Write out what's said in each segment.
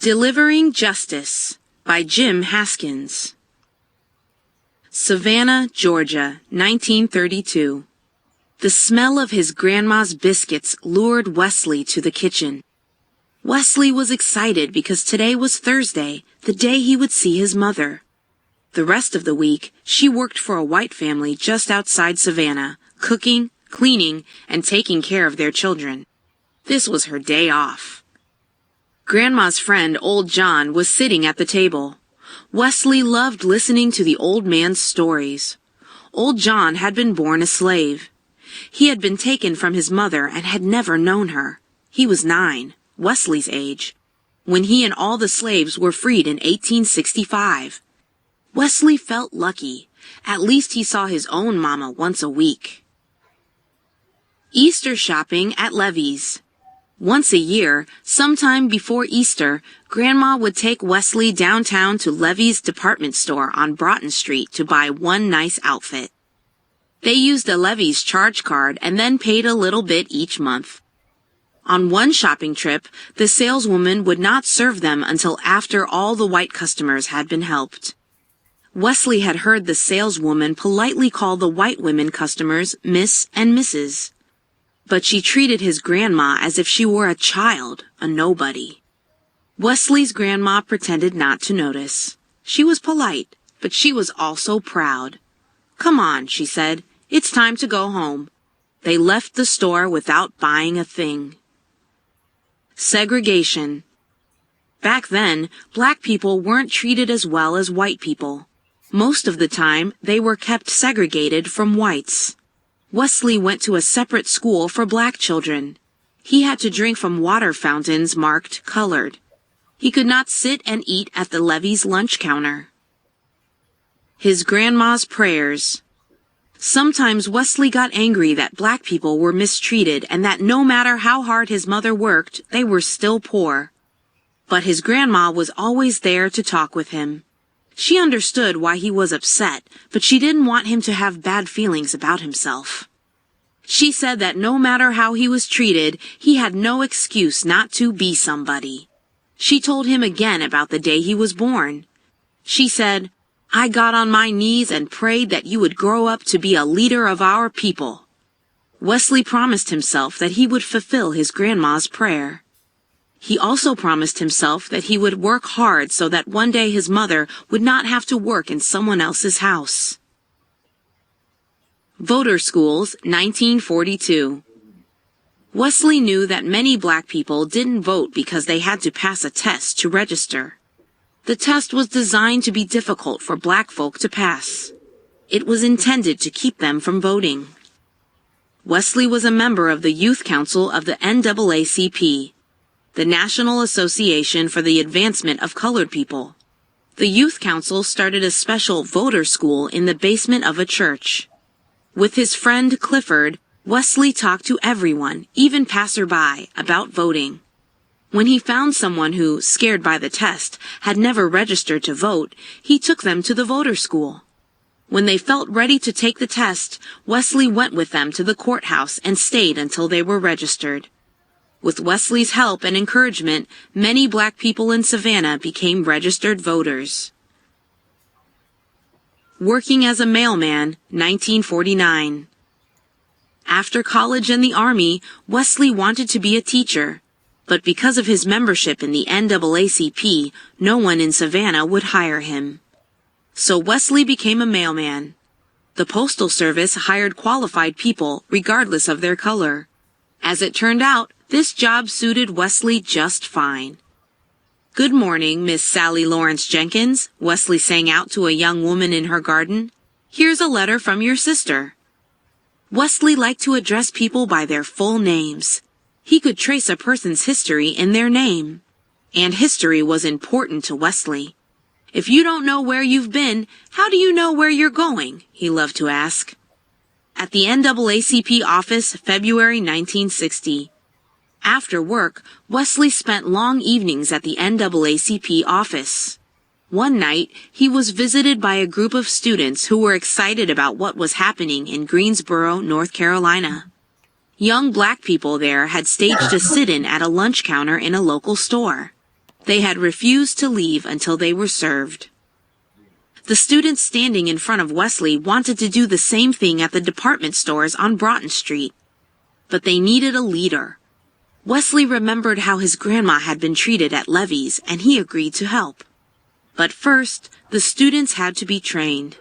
Delivering Justice by Jim Haskins. Savannah, Georgia, 1932. The smell of his grandma's biscuits lured Wesley to the kitchen. Wesley was excited because today was Thursday, the day he would see his mother. The rest of the week, she worked for a white family just outside Savannah, cooking, cleaning, and taking care of their children. This was her day off. Grandma's friend, Old John, was sitting at the table. Wesley loved listening to the old man's stories. Old John had been born a slave. He had been taken from his mother and had never known her. He was 9, Wesley's age, when he and all the slaves were freed in 1865. Wesley felt lucky. At least he saw his own mama once a week. Easter shopping at Levy's. Once a year, sometime before Easter, Grandma would take Wesley downtown to Levy's department store on Broughton Street to buy one nice outfit. They used a Levy's charge card and then paid a little bit each month. On one shopping trip, the saleswoman would not serve them until after all the white customers had been helped. Wesley had heard the saleswoman politely call the white women customers Miss and Mrs., but she treated his grandma as if she were a child, a nobody. Wesley's grandma pretended not to notice. She was polite, but she was also proud. "Come on," she said. "It's time to go home." They left the store without buying a thing. Segregation. Back then, black people weren't treated as well as white people. Most of the time, they were kept segregated from whites. Wesley went to a separate school for black children. He had to drink from water fountains marked colored. He could not sit and eat at the Levy's lunch counter. His grandma's prayers. Sometimes Wesley got angry that black people were mistreated and that no matter how hard his mother worked, they were still poor. But his grandma was always there to talk with him. She understood why he was upset, but she didn't want him to have bad feelings about himself. She said that no matter how he was treated, he had no excuse not to be somebody. She told him again about the day he was born. She said, "I got on my knees and prayed that you would grow up to be a leader of our people." Wesley promised himself that he would fulfill his grandma's prayer. He also promised himself that he would work hard so that one day his mother would not have to work in someone else's house. Voter schools, 1942. Wesley knew that many black people didn't vote because they had to pass a test to register. The test was designed to be difficult for black folk to pass. It was intended to keep them from voting. Wesley was a member of the Youth Council of the NAACP, the National Association for the Advancement of Colored People. The Youth Council started a special voter school in the basement of a church. With his friend Clifford, Wesley talked to everyone, even passerby, about voting. When he found someone who, scared by the test, had never registered to vote, he took them to the voter school. When they felt ready to take the test, Wesley went with them to the courthouse and stayed until they were registered. With Wesley's help and encouragement, many black people in Savannah became registered voters. Working as a mailman, 1949. After college and the Army, Wesley wanted to be a teacher, but because of his membership in the NAACP, no one in Savannah would hire him. So Wesley became a mailman. The Postal Service hired qualified people regardless of their color. As it turned out, this job suited Wesley just fine. "Good morning, Miss Sally Lawrence Jenkins," Wesley sang out to a young woman in her garden. "Here's a letter from your sister." Wesley liked to address people by their full names. He could trace a person's history in their name. And history was important to Wesley. "If you don't know where you've been, how do you know where you're going?" he loved to ask. At the NAACP office, February 1960. After work, Wesley spent long evenings at the NAACP office. One night, he was visited by a group of students who were excited about what was happening in Greensboro, North Carolina. Young black people there had staged a sit-in at a lunch counter in a local store. They had refused to leave until they were served. The students standing in front of Wesley wanted to do the same thing at the department stores on Broughton Street. But they needed a leader. Wesley remembered how his grandma had been treated at Levy's, and he agreed to help. But first, the students had to be trained.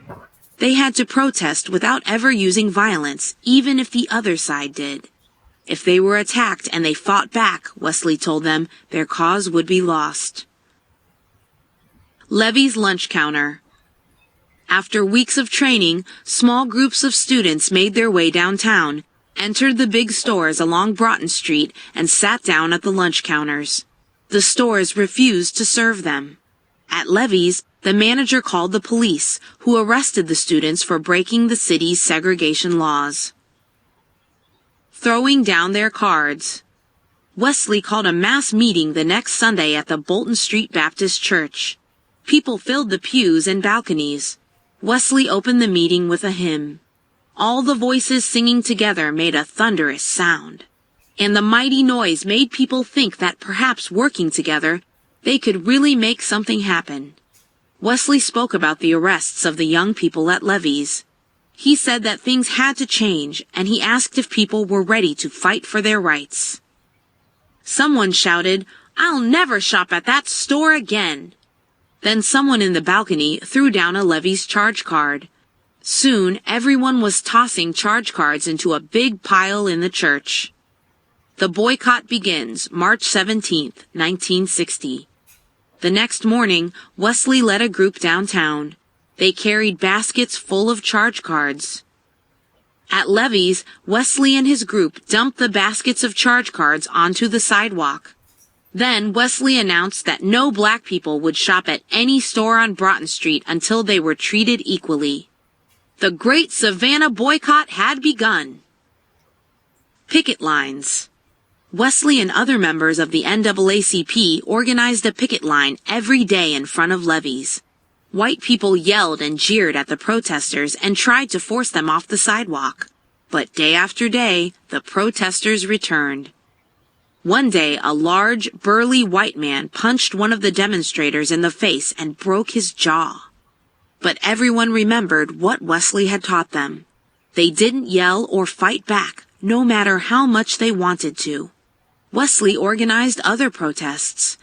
They had to protest without ever using violence, even if the other side did. If they were attacked and they fought back, Wesley told them, their cause would be lost. Levy's lunch counter. After weeks of training, small groups of students made their way downtown, entered the big stores along Broughton Street, and sat down at the lunch counters. The stores refused to serve them. At Levy's, the manager called the police, who arrested the students for breaking the city's segregation laws. Throwing down their cards. Wesley called a mass meeting the next Sunday at the Bolton Street Baptist Church. People filled the pews and balconies. Wesley opened the meeting with a hymn. All the voices singing together made a thunderous sound. And the mighty noise made people think that perhaps working together, they could really make something happen. Wesley spoke about the arrests of the young people at Levy's. He said that things had to change, and he asked if people were ready to fight for their rights. Someone shouted, "I'll never shop at that store again." Then someone in the balcony threw down a Levy's charge card. Soon, everyone was tossing charge cards into a big pile in the church. The boycott begins March 17th, 1960. The next morning, Wesley led a group downtown. They carried baskets full of charge cards. At Levy's, Wesley and his group dumped the baskets of charge cards onto the sidewalk. Then Wesley announced that no black people would shop at any store on Broughton Street until they were treated equally. The Great Savannah Boycott had begun. Picket lines. Wesley and other members of the NAACP organized a picket line every day in front of Levy's. White people yelled and jeered at the protesters and tried to force them off the sidewalk. But day after day, the protesters returned. One day, a large, burly white man punched one of the demonstrators in the face and broke his jaw. But everyone remembered what Wesley had taught them. They didn't yell or fight back, no matter how much they wanted to. Wesley organized other protests.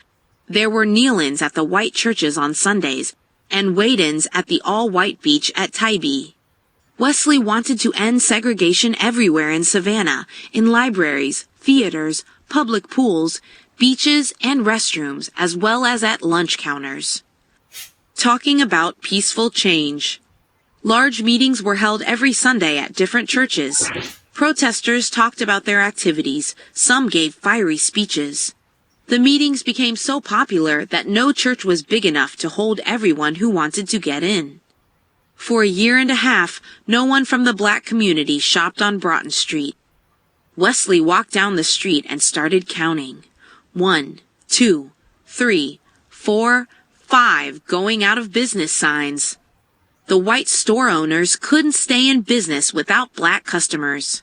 There were kneel-ins at the white churches on Sundays, and wade-ins at the all-white beach at Tybee. Wesley wanted to end segregation everywhere in Savannah, in libraries, theaters, public pools, beaches, and restrooms, as well as at lunch counters. Talking about peaceful change. Large meetings were held every Sunday at different churches. Protesters talked about their activities. Some gave fiery speeches. The meetings became so popular that no church was big enough to hold everyone who wanted to get in. For a year and a half, no one from the black community shopped on Broughton Street. Wesley walked down the street and started counting. 1, 2, 3, 4, 5 going out of business signs. The white store owners couldn't stay in business without black customers.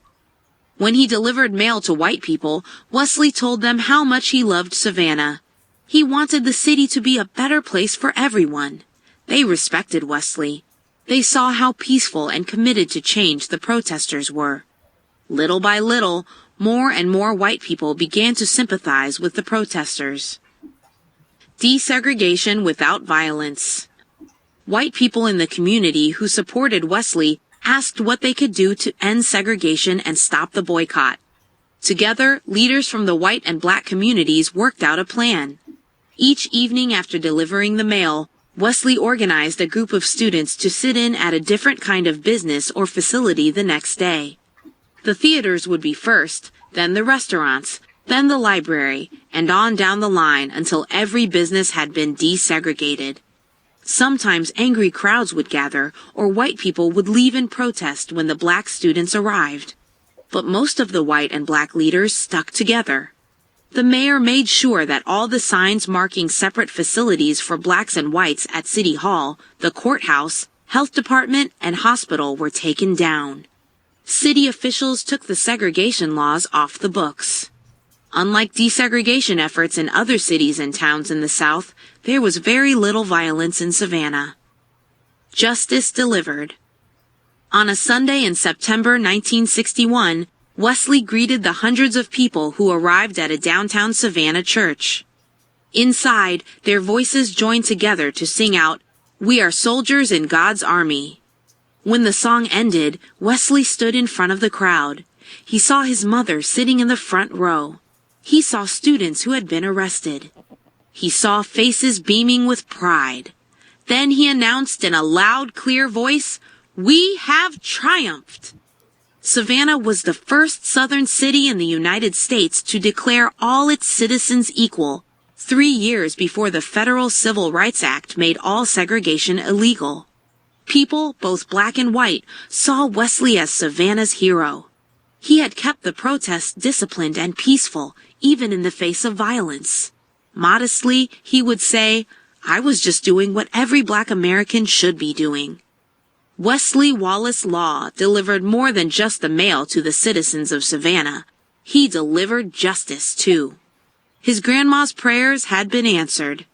When he delivered mail to white people, Wesley told them how much he loved Savannah. He wanted the city to be a better place for everyone. They respected Wesley. They saw how peaceful and committed to change the protesters were. Little by little, more and more white people began to sympathize with the protesters. Desegregation without violence. White people in the community who supported Wesley asked what they could do to end segregation and stop the boycott. Together, leaders from the white and black communities worked out a plan. Each evening after delivering the mail, Wesley organized a group of students to sit in at a different kind of business or facility the next day. The theaters would be first, then the restaurants, then the library, and on down the line until every business had been desegregated. Sometimes angry crowds would gather, or white people would leave in protest when the black students arrived. But most of the white and black leaders stuck together. The mayor made sure that all the signs marking separate facilities for blacks and whites at City Hall, the courthouse, health department, and hospital were taken down. City officials took the segregation laws off the books. Unlike desegregation efforts in other cities and towns in the South, there was very little violence in Savannah. Justice delivered. On a Sunday in September 1961, Wesley greeted the hundreds of people who arrived at a downtown Savannah church. Inside, their voices joined together to sing out, "We are soldiers in God's army." When the song ended, Wesley stood in front of the crowd. He saw his mother sitting in the front row. He saw students who had been arrested. He saw faces beaming with pride. Then he announced in a loud, clear voice, "We have triumphed!" Savannah was the first southern city in the United States to declare all its citizens equal, 3 years before the Federal Civil Rights Act made all segregation illegal. People, both black and white, saw Wesley as Savannah's hero. He had kept the protests disciplined and peaceful, even in the face of violence. Modestly, he would say, "I was just doing what every black American should be doing." Wesley Wallace Law delivered more than just the mail to the citizens of Savannah. He delivered justice, too. His grandma's prayers had been answered.